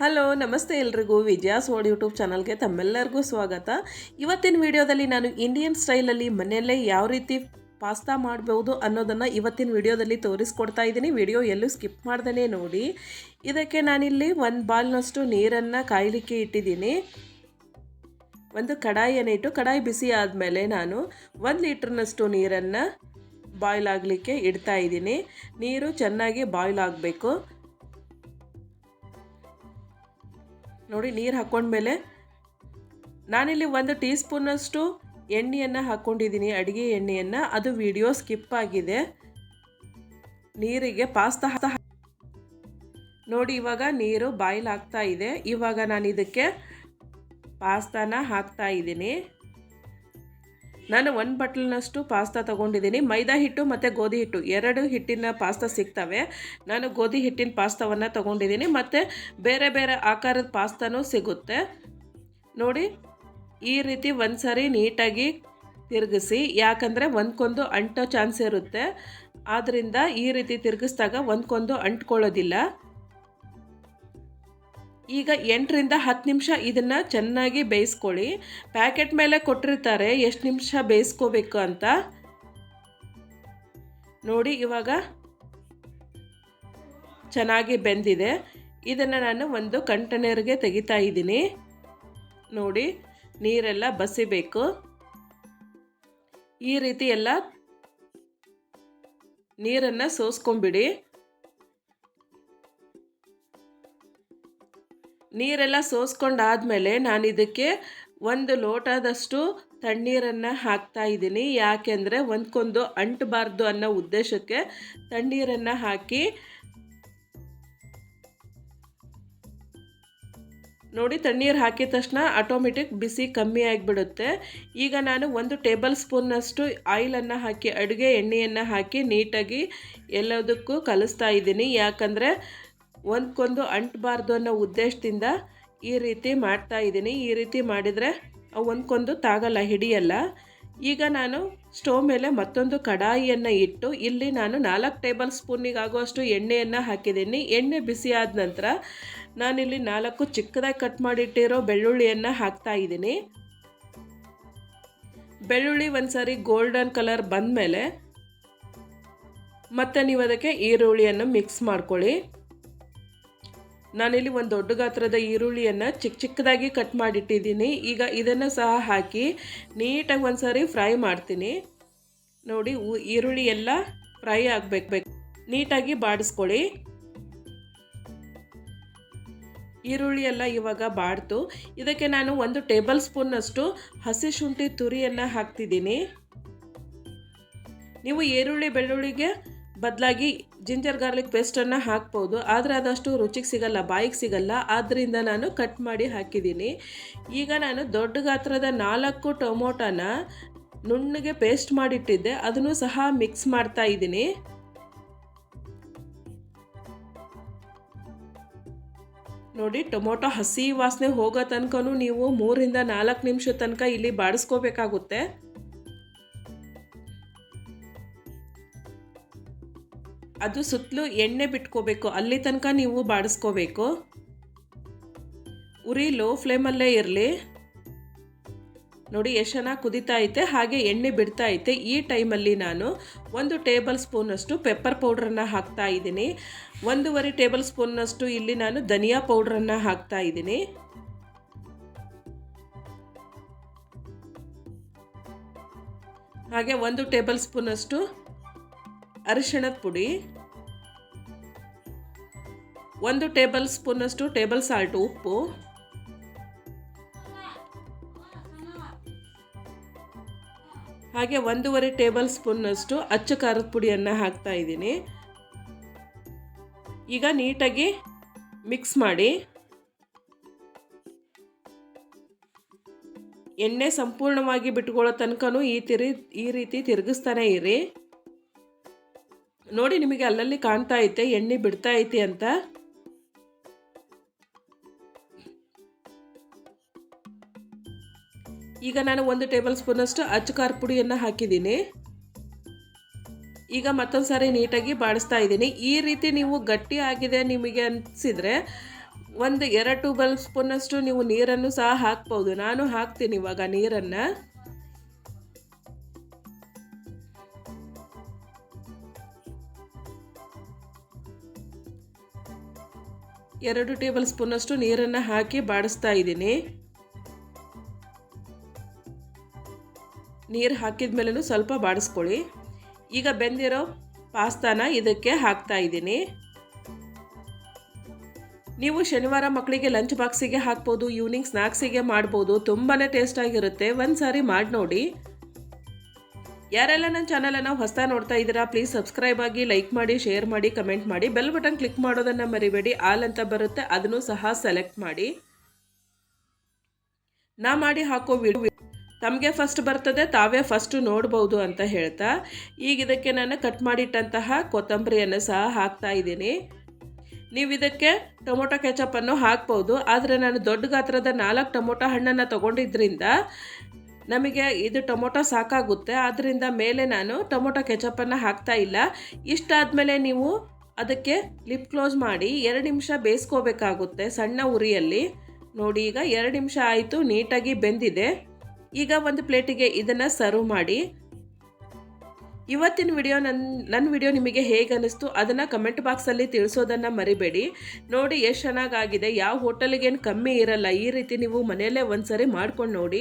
Hello ನಮಸ್ತೆ ಎಲ್ರಿಗೂ ವಿಜಯಾಸ್ world YouTube ಚಾನಲ್ಗೆ ತಮ್ಮೆಲ್ಲರಿಗೂ ಸ್ವಾಗತ. ಇವತ್ತಿನ ವಿಡಿಯೋದಲ್ಲಿ ನಾನು ಇಂಡಿಯನ್ ಸ್ಟೈಲಲ್ಲಿ ಮನೆಯಲ್ಲೇ ಯಾವ ರೀತಿ ಪಾಸ್ತಾ ಮಾಡಬಹುದು ಅನ್ನೋದನ್ನು ಇವತ್ತಿನ ವಿಡಿಯೋದಲ್ಲಿ ತೋರಿಸ್ಕೊಡ್ತಾ ಇದ್ದೀನಿ. ವಿಡಿಯೋ ಎಲ್ಲೂ ಸ್ಕಿಪ್ ಮಾಡ್ದೇ ನೋಡಿ. ಇದಕ್ಕೆ ನಾನಿಲ್ಲಿ ಒಂದು ಬಾಲ್ನಷ್ಟು ನೀರನ್ನು ಕಾಯಲಿಕ್ಕೆ ಇಟ್ಟಿದ್ದೀನಿ. ಒಂದು ಕಡಾಯಿಯನ್ನು ಇಟ್ಟು ಕಡಾಯಿ ಬಿಸಿ ಆದಮೇಲೆ ನಾನು 1 ಲೀಟ್ರ್ನಷ್ಟು ನೀರನ್ನು ಬಾಯ್ಲ್ ಆಗಲಿಕ್ಕೆ ಇಡ್ತಾ ಇದ್ದೀನಿ. ನೀರು ಚೆನ್ನಾಗಿ ಬಾಯ್ಲ್ ಆಗಬೇಕು. ನೋಡಿ, ನೀರು ಹಾಕ್ಕೊಂಡ್ಮೇಲೆ ನಾನಿಲ್ಲಿ 1 ಟೀ ಸ್ಪೂನಷ್ಟು ಎಣ್ಣೆಯನ್ನು ಹಾಕ್ಕೊಂಡಿದ್ದೀನಿ, ಅಡುಗೆ ಎಣ್ಣೆಯನ್ನು. ಅದು ವಿಡಿಯೋ ಸ್ಕಿಪ್ ಆಗಿದೆ. ನೀರಿಗೆ ಪಾಸ್ತಾ ನೋಡಿ, ಇವಾಗ ನೀರು ಬಾಯ್ಲ್ ಆಗ್ತಾ ಇದೆ. ಇವಾಗ ನಾನು ಇದಕ್ಕೆ ಪಾಸ್ತಾನ ಹಾಕ್ತಾ ಇದ್ದೀನಿ. ನಾನು 1 ಬಟ್ಲಿನಷ್ಟು ಪಾಸ್ತಾ ತೊಗೊಂಡಿದ್ದೀನಿ. ಮೈದಾ ಹಿಟ್ಟು ಮತ್ತು ಗೋಧಿ ಹಿಟ್ಟು 2 ಹಿಟ್ಟಿನ ಪಾಸ್ತಾ ಸಿಗ್ತವೆ. ನಾನು ಗೋಧಿ ಹಿಟ್ಟಿನ ಪಾಸ್ತಾವನ್ನು ತೊಗೊಂಡಿದ್ದೀನಿ. ಮತ್ತು ಬೇರೆ ಬೇರೆ ಆಕಾರದ ಪಾಸ್ತಾನೂ ಸಿಗುತ್ತೆ. ನೋಡಿ, ಈ ರೀತಿ ಒಂದು ಸಾರಿ ನೀಟಾಗಿ ತಿರುಗಿಸಿ, ಯಾಕಂದರೆ ಒಂದ್ಕೊಂದು ಅಂಟೋ ಚಾನ್ಸ್ ಇರುತ್ತೆ. ಆದ್ದರಿಂದ ಈ ರೀತಿ ತಿರುಗಿಸಿದಾಗ ಒಂದ್ಕೊಂದು ಅಂಟ್ಕೊಳ್ಳೋದಿಲ್ಲ. ಈಗ 8 ರಿಂದ 10 ನಿಮಿಷ ಇದನ್ನು ಚೆನ್ನಾಗಿ ಬೇಯಿಸ್ಕೊಳ್ಳಿ. ಪ್ಯಾಕೆಟ್ ಮೇಲೆ ಕೊಟ್ಟಿರ್ತಾರೆ ಎಷ್ಟು ನಿಮಿಷ ಬೇಯಿಸ್ಕೋಬೇಕು ಅಂತ. ನೋಡಿ, ಇವಾಗ ಚೆನ್ನಾಗಿ ಬೆಂದಿದೆ. ಇದನ್ನು ನಾನು ಒಂದು ಕಂಟೈನರ್ಗೆ ತೆಗಿತಾ ಇದ್ದೀನಿ. ನೋಡಿ, ನೀರೆಲ್ಲ ಬಸಿಬೇಕು. ಈ ರೀತಿ ಎಲ್ಲ ನೀರನ್ನು ಸೋಸ್ಕೊಂಬಿಡಿ. ನೀರೆಲ್ಲ ಸೋಸ್ಕೊಂಡಾದಮೇಲೆ ನಾನು ಇದಕ್ಕೆ 1 ಲೋಟದಷ್ಟು ತಣ್ಣೀರನ್ನು ಹಾಕ್ತಾ ಇದ್ದೀನಿ. ಯಾಕೆಂದರೆ ಒಂದ್ಕೊಂದು ಅಂಟಬಾರ್ದು ಅನ್ನೋ ಉದ್ದೇಶಕ್ಕೆ ತಣ್ಣೀರನ್ನು ಹಾಕಿ. ನೋಡಿ, ತಣ್ಣೀರು ಹಾಕಿದ ತಕ್ಷಣ ಆಟೋಮೆಟಿಕ್ ಬಿಸಿ ಕಮ್ಮಿ ಆಗಿಬಿಡುತ್ತೆ. ಈಗ ನಾನು 1 ಟೇಬಲ್ ಸ್ಪೂನ್ನಷ್ಟು ಆಯಿಲನ್ನು ಹಾಕಿ, ಅಡುಗೆ ಎಣ್ಣೆಯನ್ನು ಹಾಕಿ ನೀಟಾಗಿ ಎಲ್ಲದಕ್ಕೂ ಕಲಿಸ್ತಾ ಇದ್ದೀನಿ. ಯಾಕಂದರೆ ಒಂದ್ಕೊಂದು ಅಂಟಬಾರ್ದು ಅನ್ನೋ ಉದ್ದೇಶದಿಂದ ಈ ರೀತಿ ಮಾಡ್ತಾ ಇದ್ದೀನಿ. ಈ ರೀತಿ ಮಾಡಿದರೆ ಒಂದ್ಕೊಂದು ತಾಗಲ್ಲ, ಹಿಡಿಯಲ್ಲ. ಈಗ ನಾನು ಸ್ಟವ್ ಮೇಲೆ ಮತ್ತೊಂದು ಕಡಾಯಿಯನ್ನು ಇಟ್ಟು ಇಲ್ಲಿ ನಾನು 4 ಟೇಬಲ್ ಸ್ಪೂನಿಗಾಗುವಷ್ಟು ಎಣ್ಣೆಯನ್ನು ಹಾಕಿದ್ದೀನಿ. ಎಣ್ಣೆ ಬಿಸಿ ಆದ ನಂತರ ನಾನಿಲ್ಲಿ 4 ಚಿಕ್ಕದಾಗಿ ಕಟ್ ಮಾಡಿಟ್ಟಿರೋ ಬೆಳ್ಳುಳ್ಳಿಯನ್ನು ಹಾಕ್ತಾ ಇದ್ದೀನಿ. ಬೆಳ್ಳುಳ್ಳಿ ಒಂದು ಸಾರಿ ಗೋಲ್ಡನ್ ಕಲರ್ ಬಂದಮೇಲೆ ಮತ್ತೆ ನೀವು ಅದಕ್ಕೆ ಈರುಳ್ಳಿಯನ್ನು ಮಿಕ್ಸ್ ಮಾಡ್ಕೊಳ್ಳಿ. ನಾನಿಲ್ಲಿ ಒಂದು ದೊಡ್ಡ ಗಾತ್ರದ ಈರುಳ್ಳಿಯನ್ನು ಚಿಕ್ಕದಾಗಿ ಕಟ್ ಮಾಡಿಟ್ಟಿದ್ದೀನಿ. ಈಗ ಇದನ್ನು ಸಹ ಹಾಕಿ ನೀಟಾಗಿ ಒಂದು ಸಾರಿ ಫ್ರೈ ಮಾಡ್ತೀನಿ. ನೋಡಿ, ಈರುಳ್ಳಿ ಎಲ್ಲ ಫ್ರೈ ಆಗಬೇಕು. ನೀಟಾಗಿ ಬಾಡಿಸ್ಕೊಳ್ಳಿ. ಈರುಳ್ಳಿ ಎಲ್ಲ ಇವಾಗ ಬಾಡ್ತು. ಇದಕ್ಕೆ ನಾನು 1 ಟೇಬಲ್ ಸ್ಪೂನ್ನಷ್ಟು ಹಸಿ ಶುಂಠಿ ತುರಿಯನ್ನು ಹಾಕ್ತಿದ್ದೀನಿ. ನೀವು ಈರುಳ್ಳಿ ಬೆಳ್ಳುಳ್ಳಿಗೆ ಬದಲಾಗಿ ಜಿಂಜರ್ ಗಾರ್ಲಿಕ್ ಪೇಸ್ಟನ್ನು ಹಾಕ್ಬೋದು. ಆದರೆ ಅದಷ್ಟು ರುಚಿಗೆ ಸಿಗಲ್ಲ, ಬಾಯಿಗೆ ಸಿಗಲ್ಲ. ಆದ್ದರಿಂದ ನಾನು ಕಟ್ ಮಾಡಿ ಹಾಕಿದ್ದೀನಿ. ಈಗ ನಾನು ದೊಡ್ಡ ಗಾತ್ರದ 4 ಟೊಮೊಟೊನ ನುಣ್ಣಗೆ ಪೇಸ್ಟ್ ಮಾಡಿಟ್ಟಿದ್ದೆ, ಅದನ್ನು ಸಹ ಮಿಕ್ಸ್ ಮಾಡ್ತಾ ಇದ್ದೀನಿ. ನೋಡಿ, ಟೊಮೊಟೊ ಹಸಿ ವಾಸನೆ ಹೋಗೋ ತನಕನೂ ನೀವು 3 ರಿಂದ 4 ನಿಮಿಷ ತನಕ ಇಲ್ಲಿ ಬಾಡಿಸ್ಕೋಬೇಕಾಗುತ್ತೆ. ಅದು ಸುತ್ತಲೂ ಎಣ್ಣೆ ಬಿಟ್ಕೋಬೇಕು, ಅಲ್ಲಿ ತನಕ ನೀವು ಬಾಡಿಸ್ಕೋಬೇಕು. ಉರಿ ಲೋ ಫ್ಲೇಮಲ್ಲೇ ಇರಲಿ. ನೋಡಿ, ಎಷ್ಟು ಚೆನ್ನಾಗಿ ಕುದೀತಾ ಐತೆ, ಹಾಗೆ ಎಣ್ಣೆ ಬಿಡ್ತಾ ಐತೆ. ಈ ಟೈಮಲ್ಲಿ ನಾನು 1 ಟೇಬಲ್ ಸ್ಪೂನಷ್ಟು ಪೆಪ್ಪರ್ ಪೌಡ್ರನ್ನು ಹಾಕ್ತಾ ಇದ್ದೀನಿ. 1.5 ಟೇಬಲ್ ಸ್ಪೂನ್ನಷ್ಟು ಇಲ್ಲಿ ನಾನು ಧನಿಯಾ ಪೌಡ್ರನ್ನು ಹಾಕ್ತಾ ಇದ್ದೀನಿ. ಹಾಗೆ 1 ಟೇಬಲ್ ಸ್ಪೂನಷ್ಟು ಅರಿಶಿಣದ ಪುಡಿ, 1 ಟೇಬಲ್ ಸ್ಪೂನಷ್ಟು ಟೇಬಲ್ ಸಾಲ್ಟ್ ಉಪ್ಪು, ಹಾಗೆ 1.5 ಟೇಬಲ್ ಸ್ಪೂನ್ನಷ್ಟು ಅಚ್ಚ ಖಾರದ ಪುಡಿಯನ್ನು ಹಾಕ್ತಾ ಇದ್ದೀನಿ. ಈಗ ನೀಟಾಗಿ ಮಿಕ್ಸ್ ಮಾಡಿ. ಎಣ್ಣೆ ಸಂಪೂರ್ಣವಾಗಿ ಬಿಟ್ಕೊಳ್ಳೋ ತನಕನೂ ಈ ರೀತಿ ತಿರುಗಿಸ್ತಾನೆ ಇರಿ. ನೋಡಿ, ನಿಮಗೆ ಅಲ್ಲಲ್ಲಿ ಕಾಣ್ತಾ ಐತೆ ಎಣ್ಣೆ ಬಿಡ್ತಾ ಐತಿ ಅಂತ. ಈಗ ನಾನು 1 ಟೇಬಲ್ ಸ್ಪೂನಷ್ಟು ಅಚ್ಚ ಖಾರದ ಪುಡಿಯನ್ನು ಹಾಕಿದ್ದೀನಿ. ಈಗ ಮತ್ತೊಂದು ಸಾರಿ ನೀಟಾಗಿ ಬಾಡಿಸ್ತಾ ಇದ್ದೀನಿ. ಈ ರೀತಿ ನೀವು ಗಟ್ಟಿ ಆಗಿದೆ ನಿಮಗೆ ಅನಿಸಿದರೆ ಒಂದು 2 ಟೇಬಲ್ ಸ್ಪೂನಷ್ಟು ನೀವು ನೀರನ್ನು ಸಹ ಹಾಕ್ಬೋದು. ನಾನು ಹಾಕ್ತೀನಿ ಇವಾಗ ನೀರನ್ನು. 2 ಟೇಬಲ್ ಸ್ಪೂನಷ್ಟು ನೀರನ್ನು ಹಾಕಿ ಬಾಡಿಸ್ತಾ ಇದ್ದೀನಿ. ನೀರು ಹಾಕಿದ ಮೇಲೂ ಸ್ವಲ್ಪ ಬಾಡಿಸ್ಕೊಳ್ಳಿ. ಈಗ ಬೆಂದಿರೋ ಪಾಸ್ತಾನ ಇದಕ್ಕೆ ಹಾಕ್ತಾ ಇದ್ದೀನಿ. ನೀವು ಶನಿವಾರ ಮಕ್ಕಳಿಗೆ ಲಂಚ್ ಬಾಕ್ಸಿಗೆ ಹಾಕ್ಬೋದು, ಈವ್ನಿಂಗ್ ಸ್ನ್ಯಾಕ್ಸಿಗೆ ಮಾಡ್ಬೋದು. ತುಂಬಾ ಟೇಸ್ಟಾಗಿರುತ್ತೆ. ಒಂದು ಸಾರಿ ಮಾಡಿ ನೋಡಿ. ಯಾರೆಲ್ಲ ನನ್ನ ಚಾನಲನ್ನು ಹೊಸದಾಗಿ ನೋಡ್ತಾ ಇದ್ದೀರಾ ಪ್ಲೀಸ್ ಸಬ್ಸ್ಕ್ರೈಬ್ ಆಗಿ, ಲೈಕ್ ಮಾಡಿ, ಶೇರ್ ಮಾಡಿ, ಕಮೆಂಟ್ ಮಾಡಿ, ಬೆಲ್ ಬಟನ್ ಕ್ಲಿಕ್ ಮಾಡೋದನ್ನು ಮರಿಬೇಡಿ. ಆಲ್ ಅಂತ ಬರುತ್ತೆ, ಅದನ್ನು ಸಹ ಸೆಲೆಕ್ಟ್ ಮಾಡಿ. ನಾ ಮಾಡಿ ಹಾಕೋ ವಿಡಿಯೋ ತಮಗೆ ಫಸ್ಟ್ ಬರ್ತದೆ, ತಾವೇ ಫಸ್ಟ್ ನೋಡ್ಬೋದು ಅಂತ ಹೇಳ್ತಾ ಈಗ ಇದಕ್ಕೆ ನಾನು ಕಟ್ ಮಾಡಿಟ್ಟಂತಹ ಕೊತ್ತಂಬರಿಯನ್ನು ಸಹ ಹಾಕ್ತಾ ಇದ್ದೀನಿ. ನೀವು ಇದಕ್ಕೆ ಟೊಮೊಟೊ ಕೆಚಪನ್ನು ಹಾಕ್ಬೋದು, ಆದರೆ ನಾನು ದೊಡ್ಡ ಗಾತ್ರದ 4 ಟೊಮೊಟೊ ಹಣ್ಣನ್ನು ತೊಗೊಂಡಿದ್ದರಿಂದ ನಮಗೆ ಇದು ಟೊಮೊಟೊ ಸಾಕಾಗುತ್ತೆ. ಆದ್ದರಿಂದ ಮೇಲೆ ನಾನು ಟೊಮೊಟೊ ಕೆಚಪನ್ನು ಹಾಕ್ತಾ ಇಲ್ಲ. ಇಷ್ಟಾದಮೇಲೆ ನೀವು ಅದಕ್ಕೆ ಲಿಪ್ ಕ್ಲೋಸ್ ಮಾಡಿ 2 ನಿಮಿಷ ಬೇಯಿಸ್ಕೋಬೇಕಾಗುತ್ತೆ ಸಣ್ಣ ಉರಿಯಲ್ಲಿ. ನೋಡಿ, ಈಗ 2 ನಿಮಿಷ ಆಯಿತು, ನೀಟಾಗಿ ಬೆಂದಿದೆ. ಈಗ ಒಂದು ಪ್ಲೇಟಿಗೆ ಇದನ್ನು ಸರ್ವ್ ಮಾಡಿ. ಇವತ್ತಿನ ವಿಡಿಯೋ ನನ್ನ ವಿಡಿಯೋ ನಿಮಗೆ ಹೇಗೆ ಅನ್ನಿಸ್ತು ಅದನ್ನು ಕಮೆಂಟ್ ಬಾಕ್ಸಲ್ಲಿ ತಿಳಿಸೋದನ್ನು ಮರಿಬೇಡಿ. ನೋಡಿ ಎಷ್ಟು ಚೆನ್ನಾಗಾಗಿದೆ. ಯಾವ ಹೋಟೆಲಿಗೇನು ಕಮ್ಮಿ ಇರಲ್ಲ. ಈ ರೀತಿ ನೀವು ಮನೆಯಲ್ಲೇ ಒಂದ್ಸರಿ ಮಾಡ್ಕೊಂಡು ನೋಡಿ.